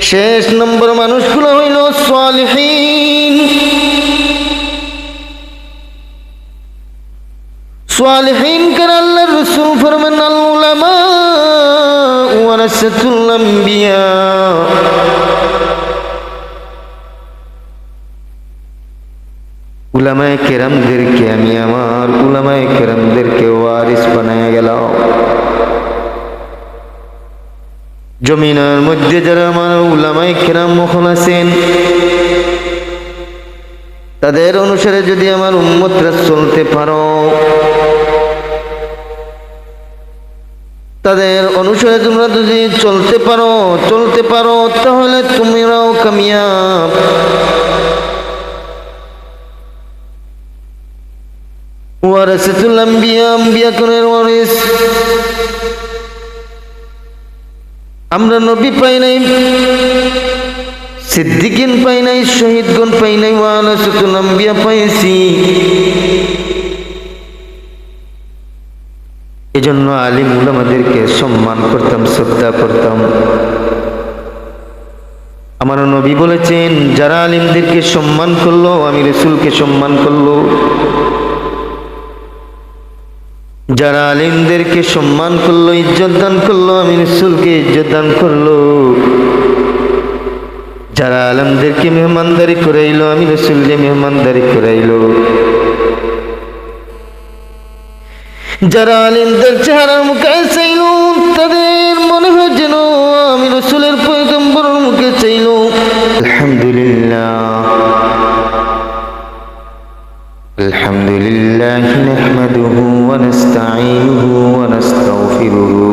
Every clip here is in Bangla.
শেষ নম্বর মানুষগুলো হইল সালিহিন। সালিহিন কার আল্লাহর রাসূল ফরমান আল উলামা ওয়ারাসাতুল আম্বিয়া, উলামায়ে কেরামদেরকে আমি আমার উলামায়ে কেরামদেরকে ওয়ারিস বানায়া গেলাম। জমিনের মধ্যে যারা আমার উলামায়ে কেরাম মহল আছেন, তাদের অনুসারে যদি আমার উম্মতরা চলতে পারো, তাদের অনুসারে তোমরা যদি চলতে পারো তাহলে তোমরাও কামিয়াব। ওয়ারাসাতুল আম্বিয়া, আম্বিয়াগণের ওয়ারিস। আমরা নবী পাই নাই, সিদ্দিকিন পাই নাই, শহীদগণ পাই নাই, ওয়ারাসাতুল আম্বিয়া পাইছি। এজন্য আলিম উলামাদেরকে সম্মান করতাম, শ্রদ্ধা করতাম। আমার নবী বলেছেন, যারা আলিমদেরকে সম্মান করলো, আমি রাসূলকে সম্মান করলো। যারা আলিমদেরকে সম্মান করলো, ইজ্জত দান করলো, আমি রাসূলকে ইজ্জত দান করলো। যারা আলিমদেরকে মেহমানদারি করাইলো, আমি রাসূলকে মেহমানদারি করাইলো। যারা আলিমদের চেহারার মুখে চাইল, তাদের মনে হয় যেন আমি রাসূলের পয়গম্বরের মুখে চাইল। আলহামদুলিল্লাহ, আলহামদুলিল্লাহ নাহমাদুহু ওয়া নাস্তাঈনুহু ওয়া নাস্তাগফিরুহু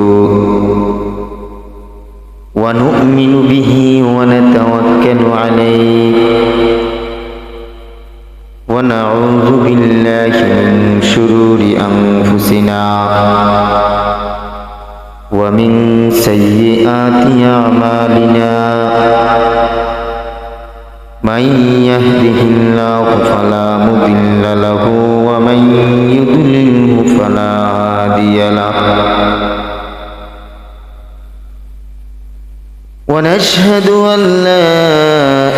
ওয়া নু'মিনু বিহি ওয়া নাতাওয়াক্কালু আলাইহি ওয়া নাউযু বিল্লাহি মিন শুরুরি আনফুসিনা ওয়া মিন সাইয়্যাতি আমালিনা। মান ইয়াহদিহিল্লাহু ফালা মুদিল্লা লাহু ওয়া মান ইউদ্লিলহু ফালা হাদিয়া লাহু। ওয়া নাশহাদু আন লা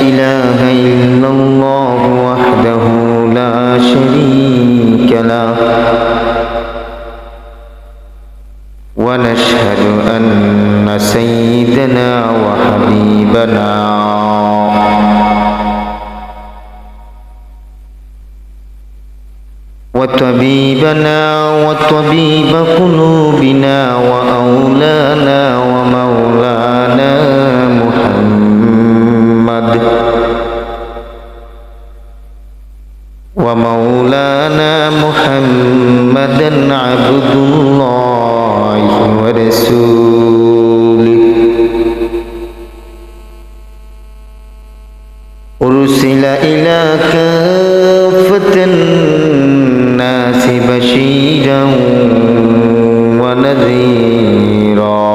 ইলাহা ইল্লাল্লাহু ওয়াহদাহু লা শারীকা লাহু ওয়া নাশহাদু আন্না সাইয়্যিদানা ওয়া হাবিবানা وطبيبنا وطبيب قلوبنا وأولانا ومولانا محمد محمدا عبد الله ورسوله أرسل إلى كافة الناس بشيرا ونذيرا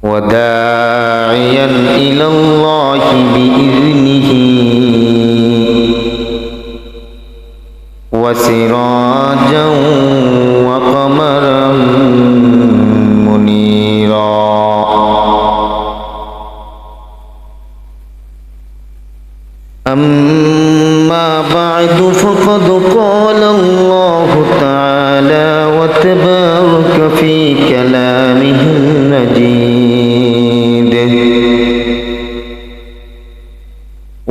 وداعيا إلى الله بإذنه وسراجا وقمرا منيرا. أما بعد فقد قال الله تعالى وتبارك في كلامه المجيد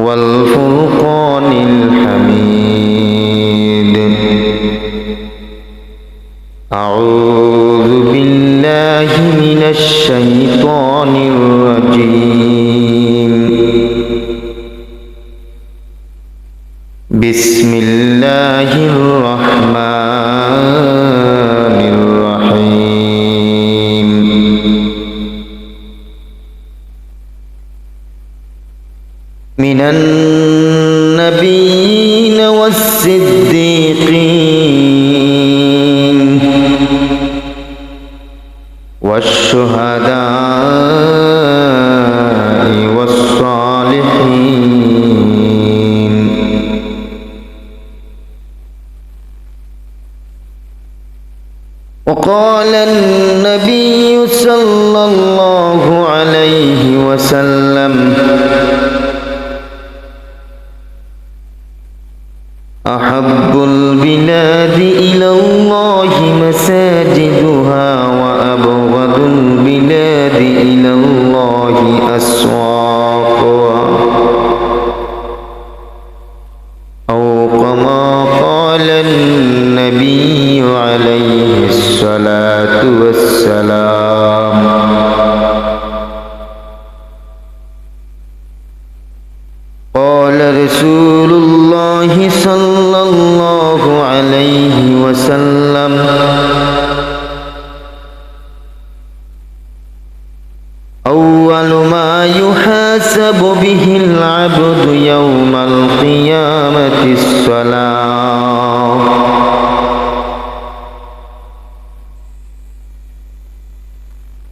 والفرقان الحميد. أعوذ بالله من الشيطان الرجيم. بسم الله الرحمن الرحيم. من النبيين والصديقين والشهداء والصالحين وقال النبي صلى الله عليه وسلم أحب البلاد إلى الله مساجدها وأبغض البلاد إلى الله أسواقها أو كما قال النبي عليه الصلاة والسلام قال رسول الله صلى الله عليه وسلم أول ما يحاسب به العبد يوم القيامة الصلاة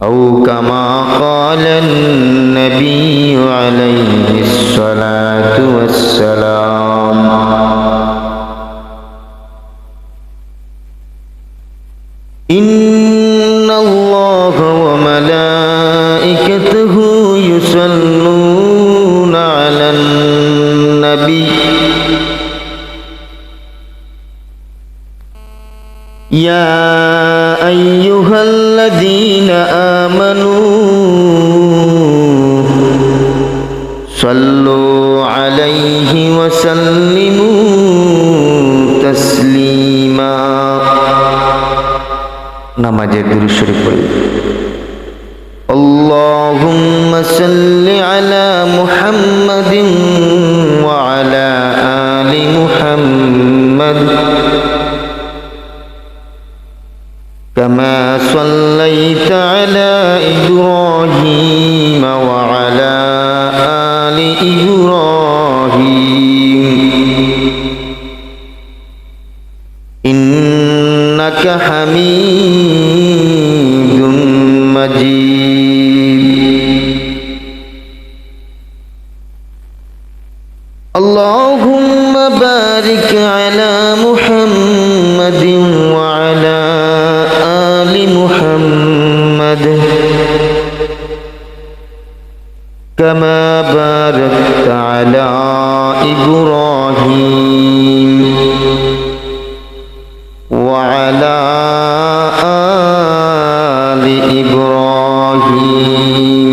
أو كما قال النبي عليه الصلاة والسلام إن الله وملائكته يصلون على النبي يا أيها الذين آمنوا صلوا عليه وسلموا تسليما নামাজে দুরূদ শরীফ পড়ি اللهم صل على محمد وعلى آل محمد كما صليت على إبراهيم وعلى آل إبراهيم إنك حميد مجيد اللهم بارك على محمد وعلى آل محمد كما باركت على إبراهيم وعلى آل إبراهيم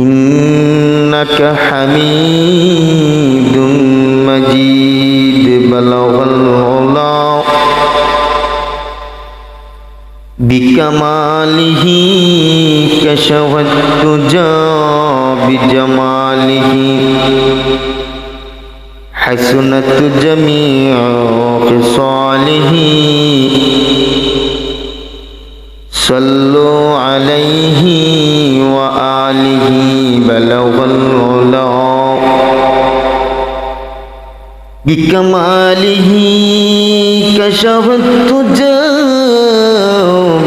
إنك حميد مجيد بلغ العلا بكماله كشف الدجى بجماله حسنت جميع خصاله صلوا عليه وآله بلغ العلا بكماله كشف الدجى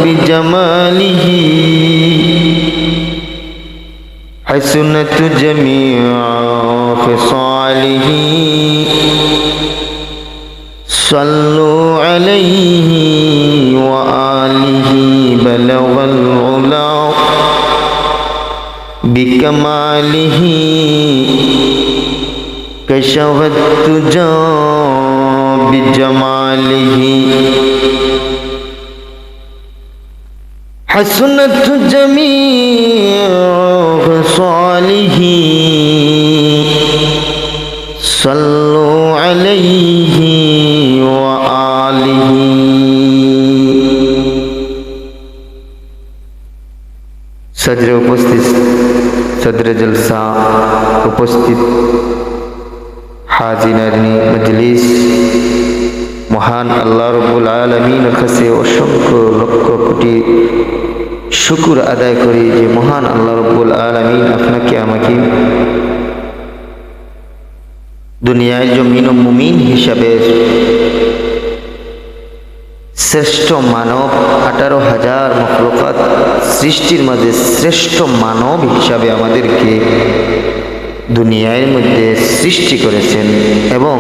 بجماله حسنت جميع خصاله صلوا عليه وآله بلغ العلا بكماله كشف الدجى بجماله حسنت جميع خصاله صلوا عليه وآله सदर उपस्थित सदर जलसा उपस्थित हाजिरानी मजलिस মহান আল্লাহ রাব্বুল আলামিনের কাছে অসংখ্য লক্ষ কোটি শুকর আদায় করি যে মহান আল্লাহ রাব্বুল আলামিন আপনাকে আমাকে দুনিয়ায় জমিন মুমিন হিসাবে শ্রেষ্ঠ মানব 18,000 মখলুকাত সৃষ্টির মাঝে শ্রেষ্ঠ মানব হিসাবে আমাদেরকে দুনিয়ার মধ্যে সৃষ্টি করেছেন এবং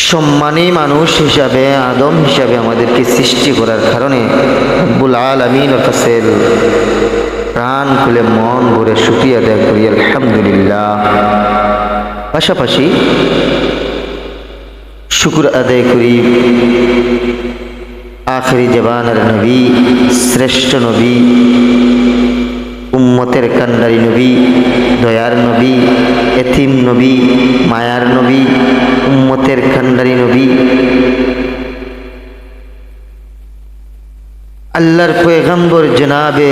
সম্মানী মানুষ হিসাবে, আদম হিসাবে আমাদেরকে সৃষ্টি করার কারণে রব্বুল আলামিনের কাছে প্রাণ খুলে মন ভরে শুকরিয়া আদায় করি আলহামদুলিল্লাহ। পাশাপাশি শুকর আদায় করি আখিরি জামানার নবী, শ্রেষ্ঠ নবী, উম্মতের কান্ডারি নবী, দয়ার নবী, এতিম নবী, মায়ার নবী, উম্মতের কান্ডারি নবী, আল্লাহর পয়গম্বর জনাবে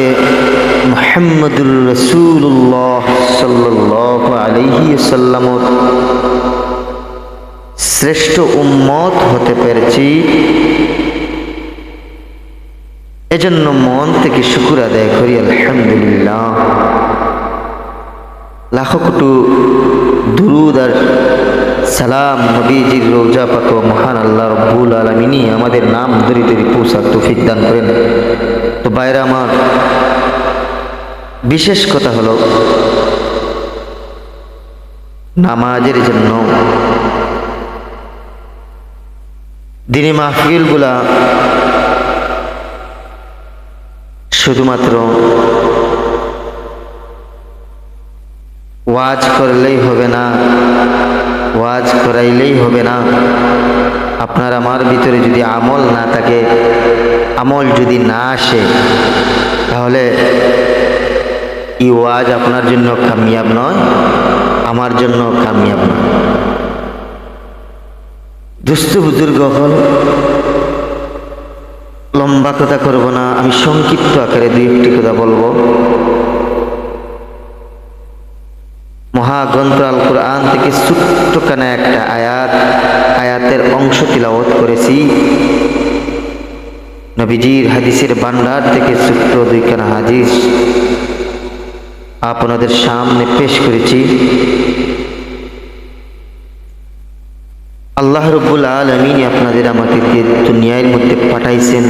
মুহাম্মদুর রাসূলুল্লাহ সাল্লাল্লাহু আলাইহি ওয়াসাল্লাম শ্রেষ্ঠ উম্মত হতে পেরেছি। এজন্য মন থেকে শুকর আদায় করি আলহামদুলিল্লাহ। লাখো কোটি দুরুদ আর সালাম নবীজির রওজা পাক মহান আল্লাহ রব্বুল আলামিনই আমাদের নাম ধরে ধরে পৌঁছার তৌফিক দান করেন। তো বাইরে আমার বিশেষ কথা হলো নামাজের জন্য দিনী মাহফিলগুলা শুধুমাত্র ওয়াজ করলেই হবে না, ওয়াজ করাইলেই হবে না। আপনার আমার ভিতরে যদি আমল না থাকে, আমল যদি না আসে, তাহলে এই ওয়াজ আপনার জন্য কামিয়াব নয়, আমার জন্য কামিয়াব নয়। দুস্থ বুজুর্গ হল, লম্বা কথা করব না, আমি সংক্ষিপ্ত আকারে দুই একটি কথা বলবো। মহাগ্রন্থ আল কোরআন থেকে ছোট্টখানা একটা আয়াতের অংশ তিলাওয়াত করেছি। নবীজির হাদিসের ভান্ডার থেকে ছোট্ট দুইখানা হাদিস আপনাদের সামনে পেশ করেছি। আল্লাহ রব্বুল আলামিন আপনাদের আমাকে দুনিয়ার মধ্যে পাঠাইছেন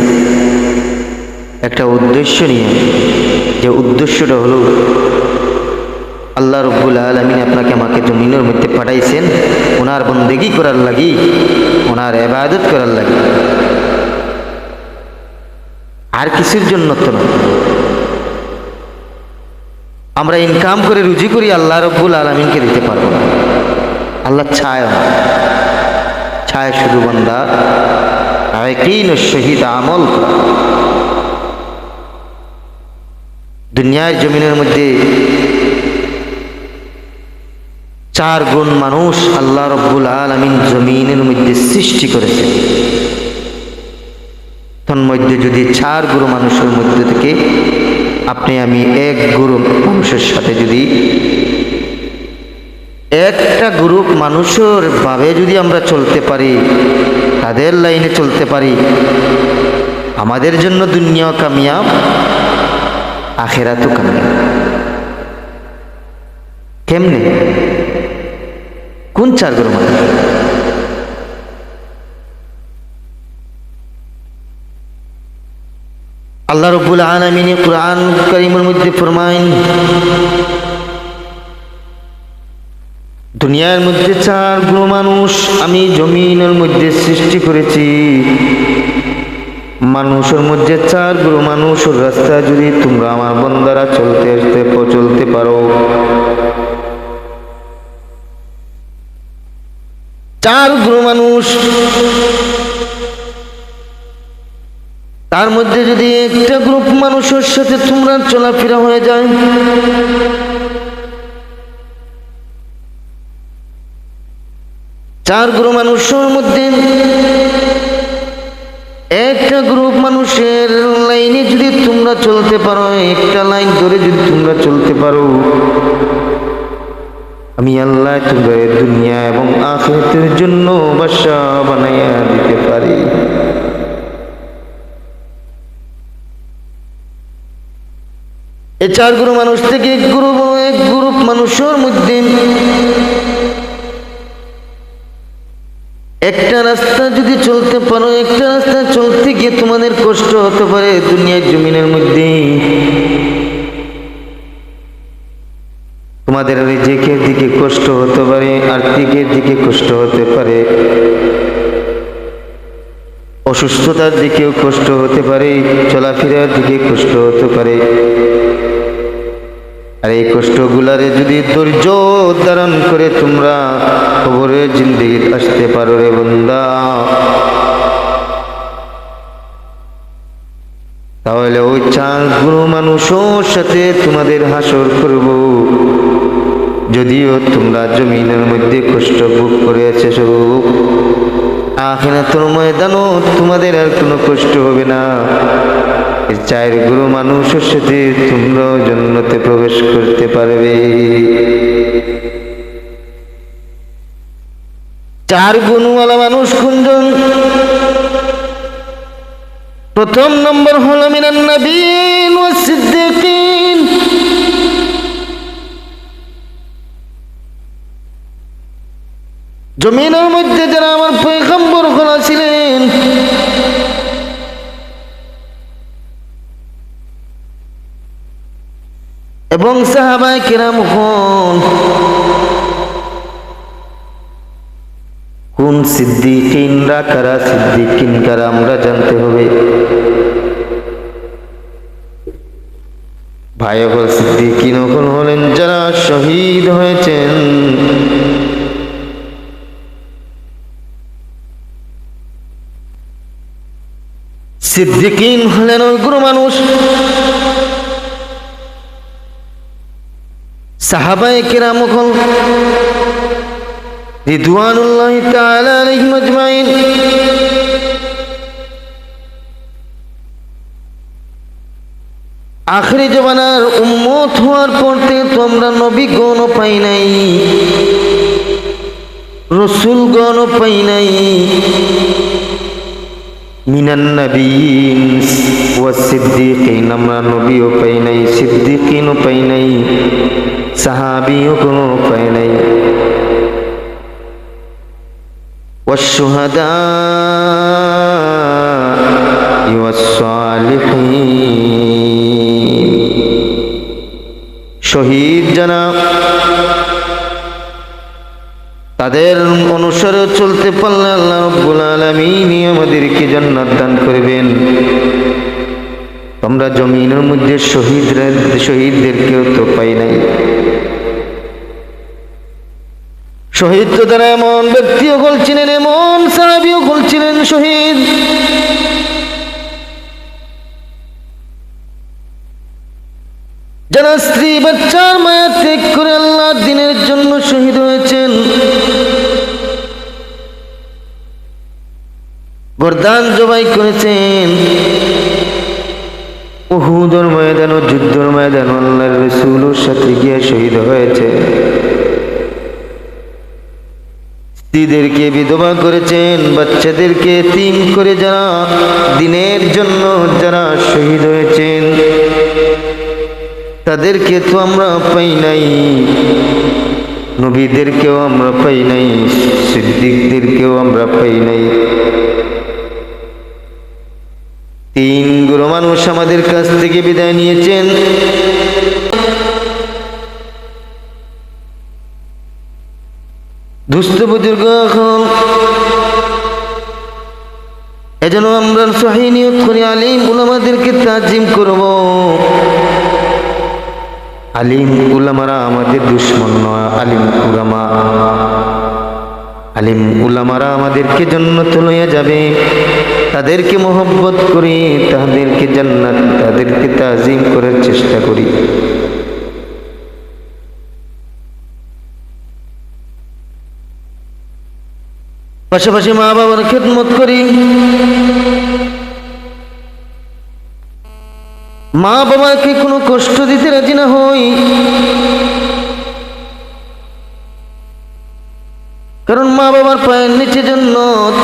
একটা উদ্দেশ্য নিয়ে। যে উদ্দেশ্যটা হলো আল্লাহ রব্বুল আলামিন আপনাকে আমাকে জমিনের মধ্যে পাঠাইছেন ওনার বন্দেগী করার লাগি, ওনার ইবাদত করার লাগি, আর কিছুর জন্য তো না। আমরা ইনকাম করে রুজি করি আল্লাহ রব্বুল আলামিনকে দিতে পারবো না। আল্লাহ চায় না, চায় শুধু বান্দা ইয়াকিন ও শহীদ আমল করা। দুনিয়ার জমিনের মধ্যে চার গুণ মানুষ আল্লাহ রব্বুল আলামিন জমিনের মধ্যে সৃষ্টি করেছে। তন্মধ্যে যদি চার গুরু মানুষের মধ্যে থেকে আপনি আমি এক গুরু মানুষের সাথে যদি একটা গ্রুপ মানুষের ভাবে যদি আমরা চলতে পারি, তাদের লাইনে চলতে পারি, আমাদের জন্য দুনিয়াও কামিয়াব, আখিরাতও কামিয়াব। কেমনে? কোন চার গুরু মানুষ? আল্লাহ রাব্বুল আলামিন কুরআন কারীমের মধ্যে ফরমায়েন, দুনিয়ার মধ্যে চার গুরু মানুষ আমি জমিনের মধ্যে সৃষ্টি করেছি। মানুষের মধ্যে চার গুরু মানুষের রাস্তা যদি তোমরা আমার বান্দারা চলতে পারো, চার গুরু মানুষ, তার মধ্যে যদি একটা গ্রুপ মানুষের সাথে তোমরা চলাফেরা হয়ে যায়, চার গ্রুপ মানুষের মধ্যে একটা গ্রুপ মানুষের লাইনে যদি তোমরা চলতে পারো, একটা লাইন ধরে যদি তোমরা চলতে পারো, আমি আল্লাহ তোমাদের দুনিয়া এবং আখিরাতের জন্য বাদশা বানাইয়া দিতে পারি। এই চার গ্রুপ মানুষ থেকে এক গ্রুপ মানুষের মধ্যে একটা রাস্তা যদি চলতে পারো, একটা রাস্তা চলতে গিয়ে তোমাদের কষ্ট হতে পারে, দুনিয়ার জমিনের মধ্যে তোমাদের রিজিকের দিকে কষ্ট হতে পারে, আর্থিকের দিকে কষ্ট হতে পারে, অসুস্থতার দিকেও কষ্ট হতে পারে, চলাফেরার দিকে কষ্ট হতে পারে। আর এই কষ্টগুলারে যদি ধৈর্য ধারণ করে তোমরা কবরের জিন্দেগি আসতে পারো রে বান্দা, তাহলে ওই 4 গুণ মানুষের সাথে তোমাদের হাসর করব। যদিও তোমরা জমিনের মধ্যে কষ্ট ভোগ করে এসেছো, আখিরাতের ময়দানও তোমাদের আর কোনো কষ্ট হবে না। এই 4 গুণ মানুষের সাথে তোমরা জান্নাতে প্রবেশ করতে পারবে। 4 গুণওয়ালা মানুষ কোনজন? প্রথম নম্বর হলো মিনান নবীন ওয়াস সিদ্দিকিন। জমিনের মধ্যে যারা আমার পয়গম্বর হলো ছিলেন, এবং সাহাবায়ে কেরাম কোন সিদ্দিকিনরা কারা, সিদ্দিকিন কারা আমরা জানতে হবে। ভাই হল সিদ্দিকিন হলেন যারা শহীদ হয়েছেন। সিদ্দিকিন হলেন ওই গুরু মানুষ, সাহাবায়ে কেরাম হল রিদওয়ানুল্লাহি তাআলা আলাইহিম আজমাইন। আখিরি জামানার উম্মত হওয়ার পর থেকে তো আমরা নবীগণও পাই নাই, রাসূলগণও পাই নাই। মিনান নবীন ওয়াস সিদ্দিকিন, আমরা নবীও পাই নাই, সিদ্দিকিনও পাই নাই, সাহাবীও কোনো পাই নাই। ওয়াস শুহাদা ওয়াস সালিহিন, শহীদ যারা তাদের অনুসারে চলতে পারলে আল্লাহ রাব্বুল আলামিন আমাদেরকে জান্নাত দান করবেন। আমরা জমিনের মধ্যে শহীদদেরকেও তো পাই নাই। শহীদ তো তারা এমন ব্যক্তিও বলছিলেন, এমন সাহাবীও বলছিলেন শহীদ যারা স্ত্রী বাচ্চার মায়া ত্যাগ করে আল্লাহর দ্বীনের জন্য শহীদ হয়েছেন, গর্দান জবাই করেছেন। উহুদের ময়দান ও যুদ্ধের ময়দান আল্লাহর রাসূলের সাথে গিয়ে শহীদ হয়েছে। স্ত্রীদেরকে বিধবা করেছেন, বাচ্চাদেরকে এতিম করে যারা দ্বীনের জন্য যারা শহীদ হয়েছেন তাদেরকে তো আমরা পাই নাই, নবীদেরকেও আমরা পাই নাই, সিদ্দিকদেরকেও আমরা পাই নাই। 3 গুরু মানুষ আমাদের কাছ থেকে বিদায় নিয়েছেন। দুস্থ বুজুর্গ এখন এজন্য আমরা সহিহ নিয়ত করি আলিম উলামাদেরকে তাজিম করব। আলিম উলামারা আমাদের দুশমন নয়, আলিম উলামারা আমাদেরকে জান্নাতে লইয়া যাবে। তাদেরকে মহব্বত করি, তাদেরকে জান্নাত, তাদেরকে তাজিম করার চেষ্টা করি। পাশাপাশি মা বাবার খেদমত করি। মা বাবাকে কোনো কষ্ট দিতে রাজি না হই, কারণ মা বাবার পায়ের নিচে জান্নাত।